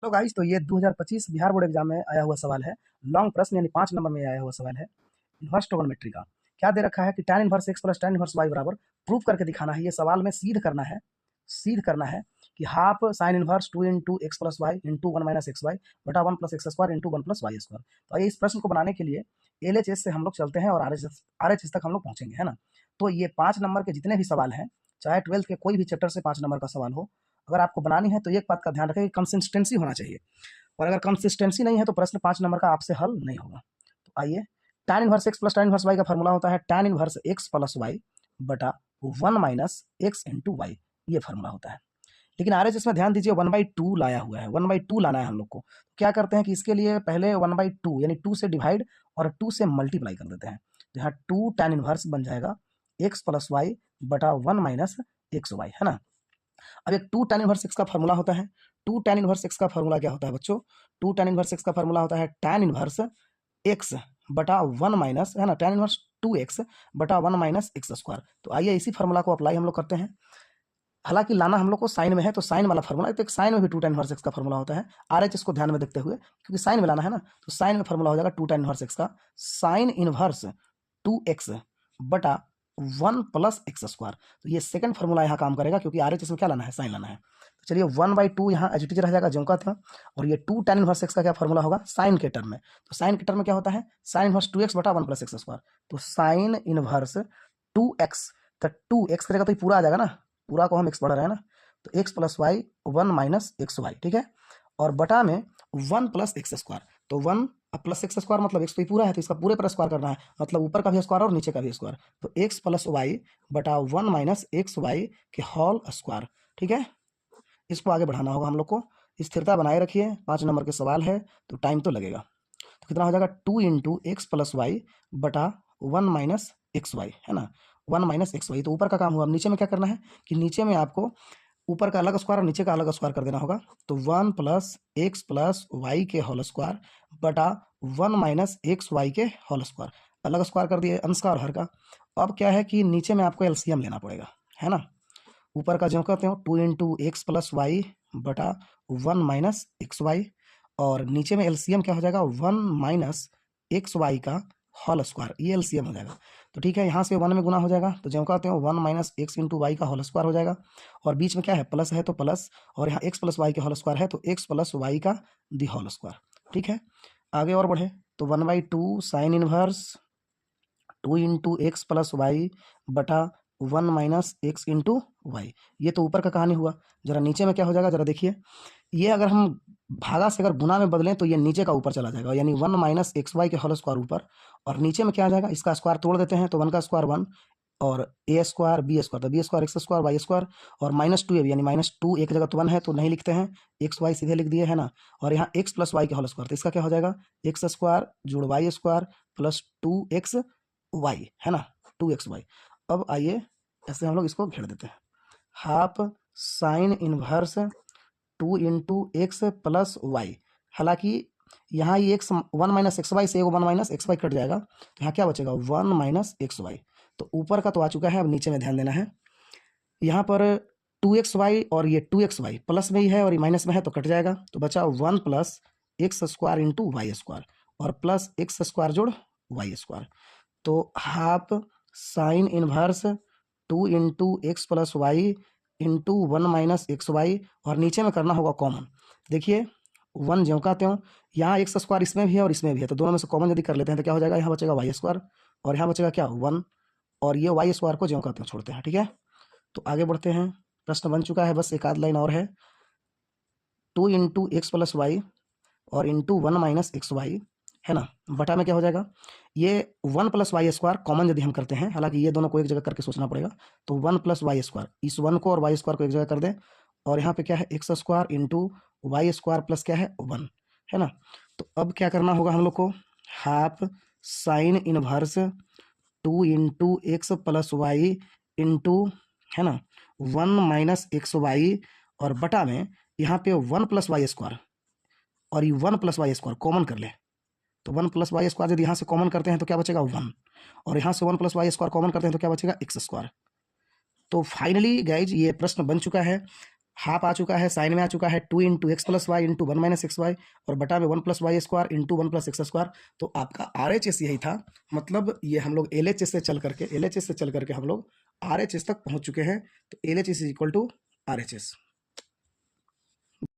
तो गाइस, तो ये 2025 बिहार बोर्ड एग्जाम में आया हुआ सवाल है। लॉन्ग प्रश्न यानी 5 नंबर में आया हुआ सवाल है। इन्वर्स ट्रिगोनोमेट्री का क्या दे रखा है कि tan inverse x plus tan inverse y बराबर प्रूफ करके दिखाना है। ये सवाल में सीध करना है कि half sine inverse 2 into x plus y into 1 minus x y बटा 1 plus x square into 1 plus y square. तो आइए इस प्रश्न को बनाने के लिए LHS से हम लोग चलते हैं और RHS तक हम लोग पहुंचेंगे, है ना। तो ये 5 नंबर के जितने भी सवाल हैं, चाहे 12th के कोई भी चैप्टर से 5 नंबर का सवाल हो, अगर आपको बनानी है तो एक बात का ध्यान रखें कि कंसिस्टेंसी होना चाहिए। और अगर कंसिस्टेंसी नहीं है तो प्रश्न 5 नंबर का आपसे हल नहीं होगा। तो आइए, tan inverse x plus tan inverse y का फॉर्मूला होता है tan inverse x plus y बटा 1 माइनस x इंटू वाई। ये फॉर्मूला होता है। लेकिन RHS में ध्यान दीजिए 1/2 लाया हुआ है, 1/2 लाना है हम लोग को। क्या करते हैं कि इसके लिए पहले 1/2 यानी 2 से डिवाइड और 2 से मल्टीप्लाई कर देते हैं। तो यहाँ 2 tan इनवर्स बन जाएगा x प्लस वाई बटा 1 माइनस एक्स वाई, है ना। अब एक 2 tan इनवर्स x का फॉर्मूला होता है। 2 tan इनवर्स x का फॉर्मूला क्या होता है बच्चों? 2 tan इनवर्स x का फॉर्मूला होता है tan इनवर्स x बटा 1 माइनस, है ना, tan इनवर्स 2x बटा 1 माइनस एक्स स्क्वायर। तो आइए इसी फॉर्मूला को अप्लाई हम लोग करते हैं। हालांकि लाना हम लोग को साइन में है, तो साइन वाला फॉर्मूला, तो एक साइन में भी 2 tan इनवर्स x का फॉर्मूला होता है। RHS को ध्यान में देखते हुए, क्योंकि साइन में लाना है ना, तो साइन में फॉर्मूला हो जाएगा 2 tan इनवर्स x का साइन इनवर्स 2x बटा 1 प्लस एक्स स्क्वायर। तो ये सेकंड फॉर्मूला यहाँ काम करेगा, क्योंकि RHS में क्या लाना है, साइन लाना है। तो चलिए 1/2 यहाँ एज इट इज रह जाएगा ज्यों का त्यों। और ये 2 tan इनवर्स x का क्या फॉर्मूला होगा, साइन के टर्म में। तो साइन के टर्म में क्या होता है, साइन इनवर्स 2x बटा 1 प्लस एक्स स्क्वायर। तो साइन इनवर्स 2x, तो 2x करेगा तो ये पूरा आ जाएगा ना, पूरा को हम x पढ़ रहे हैं ना, तो x plus y 1 minus x y, ठीक है। और बटा में 1 प्लस एक्स स्क्वायर। तो 1 प्लस एक्स स्क्वायर मतलब x तो पूरा है, तो इसका पूरे पर स्क्वायर करना है, मतलब ऊपर का भी स्क्वायर और नीचे का भी स्क्वायर। तो x प्लस वाई बटा 1 माइनस एक्स वाई के होल स्क्वायर, ठीक है। इसको आगे बढ़ाना होगा हम लोग को। स्थिरता बनाए रखिए, 5 नंबर के सवाल है तो टाइम तो लगेगा। तो कितना हो जाएगा, 2 इंटू एक्स प्लस वाई बटा 1 माइनस एक्स वाई, है ना, 1 माइनस एक्स वाई। तो ऊपर का काम हुआ। अब नीचे में क्या करना है कि नीचे में आपको ऊपर का अलग स्क्वायर और नीचे का अलग स्क्वायर कर देना होगा। तो 1 प्लस एक्स प्लस वाई के होल स्क्वायर बटा 1 माइनस एक्स वाई के होल स्क्वायर। अलग स्क्वायर कर दिए अंश का और हर का। अब क्या है कि नीचे में आपको एलसीएम लेना पड़ेगा, है ना। ऊपर का जो कहते हो 2 इंटू एक्स प्लस वाई बटा 1 माइनस एक्स वाई, और नीचे में एलसीएम क्या हो जाएगा, 1 माइनस एक्स वाई का होल स्क्वायर, ये एलसीएम हो जाएगा। तो ठीक है, यहाँ से 1 में गुना हो जाएगा, तो जो कहते हैं 1 माइनस एक्स इंटू वाई का होल स्क्वायर हो जाएगा। और बीच में क्या है, प्लस है तो प्लस, और यहाँ एक्स प्लस वाई के होल स्क्वायर है तो एक्स प्लस वाई का दी होल स्क्वायर, ठीक है। आगे और बढ़े तो 1/2 sine inverse 2 into x plus y बटा 1 माइनस एक्स इंटू वाई। ये तो ऊपर का कहानी हुआ। जरा नीचे में क्या हो जाएगा, जरा देखिए। ये अगर हम भागा से अगर गुना में बदलें तो ये नीचे का ऊपर चला जाएगा, यानी 1 माइनस एक्स वाई के होल स्क्वायर ऊपर, और नीचे में क्या आ जाएगा, इसका स्क्वायर तोड़ देते हैं तो 1 का स्क्वायर 1, और ए स्क्वायर बी स्क्वायर, तो B square x square y square, और -2 यानी -2 एक जगह तो 1 है तो नहीं लिखते हैं, एक्स वाई सीधे लिख दिए, है ना। और यहाँ एक्स प्लस वाई के होल स्क्वायर, तो इसका क्या हो जाएगा, एक्स स्क्वायर जोड़ y square plus 2x y, है ना, 2x वाई। अब आइए ऐसे हम लोग इसको घेर देते हैं। Half sine inverse 2 into x plus y. हालांकि यहाँ ये एक्स 1 माइनस एक्स वाई से 1 माइनस एक्स वाई कट जाएगा, तो यहाँ क्या बचेगा, 1 माइनस एक्स वाई। तो ऊपर का तो आ चुका है, अब नीचे में ध्यान देना है। यहाँ पर 2x वाई और ये 2x वाई प्लस में ही है और ये माइनस में है तो कट जाएगा, तो बचा 1 plus x square into y square, और प्लस एक्स स्क्वायर जोड़ वाई स्क्वायर। तो half sine inverse 2 into x plus y into 1 minus x y, और नीचे में करना होगा कॉमन। देखिए 1 ज्यों का त्यों, यहाँ एक्स स्क्वायर इसमें भी है और इसमें भी है, तो दोनों में से कॉमन यदि कर लेते हैं तो क्या हो जाएगा, यहाँ बचेगा वाई स्क्वायर, और यहाँ बचेगा क्या 1, और ये वाई स्क्वायर को ज्यों का त्यों छोड़ते हैं, ठीक है। तो आगे बढ़ते हैं, प्रश्न बन चुका है, बस एक आध लाइन और है। 2 इंटू एक्स प्लस वाई और इंटू 1 माइनस एक्स वाई, है ना, बटा में क्या हो जाएगा, ये 1 प्लस वाई स्क्वायर कॉमन यदि हम करते हैं, हालांकि ये दोनों को एक जगह करके सोचना पड़ेगा, तो 1 प्लस वाई स्क्वायर, इस 1 को और वाई स्क्वायर को एक जगह कर दें, और यहाँ पे क्या है x square into y square plus क्या है 1, है ना। तो अब क्या करना होगा हम लोग को, half sine inverse 2 into x plus y into, है ना, 1 माइनस एक्स वाई, और बटा में यहाँ पे 1 प्लस वाई स्क्वायर, और ये 1 प्लस वाई स्क्वायर कॉमन कर ले, तो 1 प्लस वाई स्क्वायर यदि यहाँ से कॉमन करते हैं तो क्या बचेगा 1, और यहाँ से 1 प्लस वाई स्क्वायर कॉमन करते हैं तो क्या बचेगा एक्स स्क्वायर। तो फाइनली गाइज ये प्रश्न बन चुका है। हाफ आ चुका है, साइन में आ चुका है 2 into x plus y into 1 - XY और बटा में 1 + y² इंटू 1 + x²। तो आपका RHS यही था। मतलब ये हम लोग LHS से चल करके हम लोग RHS तक पहुंच चुके हैं। तो LHS is equal to RHS।